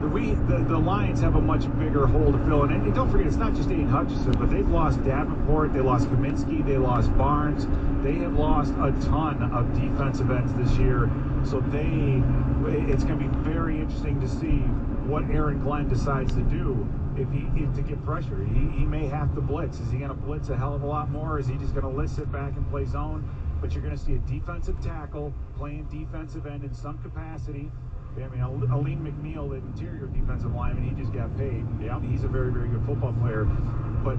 the Lions have a much bigger hole to fill. And don't forget, it's not just Aiden Hutchinson, but they've lost Davenport, they lost Kaminsky, they lost Barnes. They have lost a ton of defensive ends this year. So it's going to be very interesting to see what Aaron Glenn decides to do if to get pressure. He may have to blitz. Is he going to blitz a hell of a lot more? Or is he just going to sit back and play zone? But you're going to see a defensive tackle playing defensive end in some capacity. I mean, Aleem McNeil, the interior defensive lineman, he just got paid. Yeah, he's a very, very good football player. But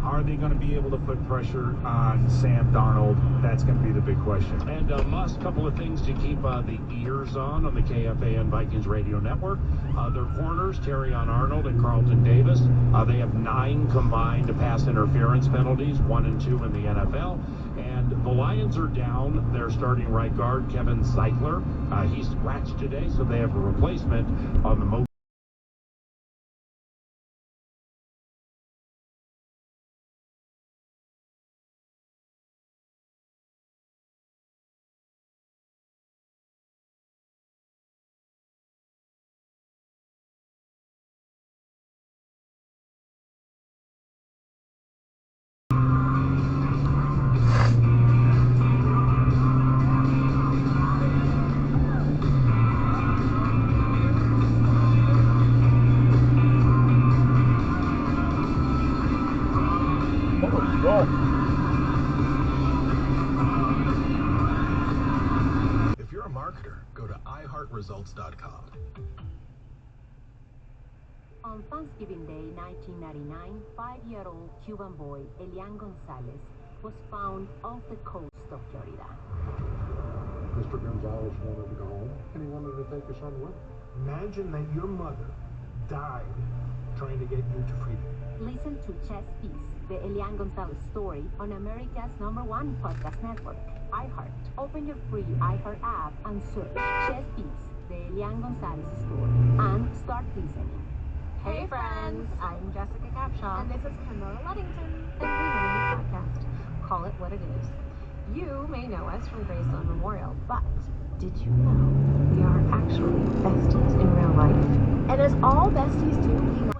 are they going to be able to put pressure on Sam Darnold? That's going to be the big question. And Musk, couple of things to keep the ears on the KFAN Vikings Radio Network. Their corners, Terrion Arnold and Carlton Davis, they have 9 combined pass interference penalties, 1 and 2 in the NFL. And the Lions are down their starting right guard, Kevin Zeitler. He's scratched today, so they have a replacement on the most. If you're a marketer, go to iHeartResults.com. On Thanksgiving Day 1999, 5-year-old Cuban boy Elian Gonzalez was found off the coast of Florida. Mr. Gonzalez wanted to go home, and he wanted to take his son with him. Imagine that your mother died trying to get you to freedom. Listen to Chess Piece, the Elian Gonzalez story on America's #1 podcast network, iHeart. Open your free iHeart app and search Chess Piece, the Elian Gonzalez story, and start listening. Hey friends, I'm Jessica Capshaw. And this is Kendall Luddington. And we have a podcast. Call it what it is. You may know us from Graceland Memorial, but did you know we are actually besties in real life? And as all besties do, we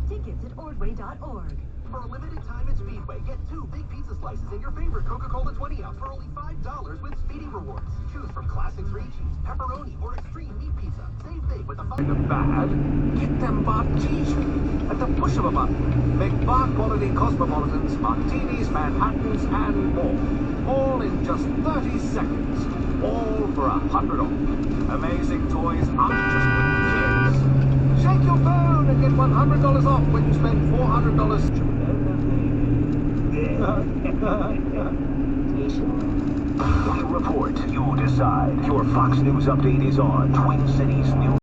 tickets at ordway.org. For a limited time at Speedway, get 2 big pizza slices and your favorite Coca-Cola 20-ounce for only $5 with Speedy Rewards. Choose from classic 3-cheese, pepperoni, or extreme meat pizza. Save big with a bad, get them martinis at the push of a button. Make bar-quality Cosmopolitans, martinis, Manhattans, and more. All in just 30 seconds. All for $100 off. Amazing toys aren't just for kids. Shake your phone and get $100 off when you spend $400. You report, you decide. Your Fox News update is on. Twin Cities News.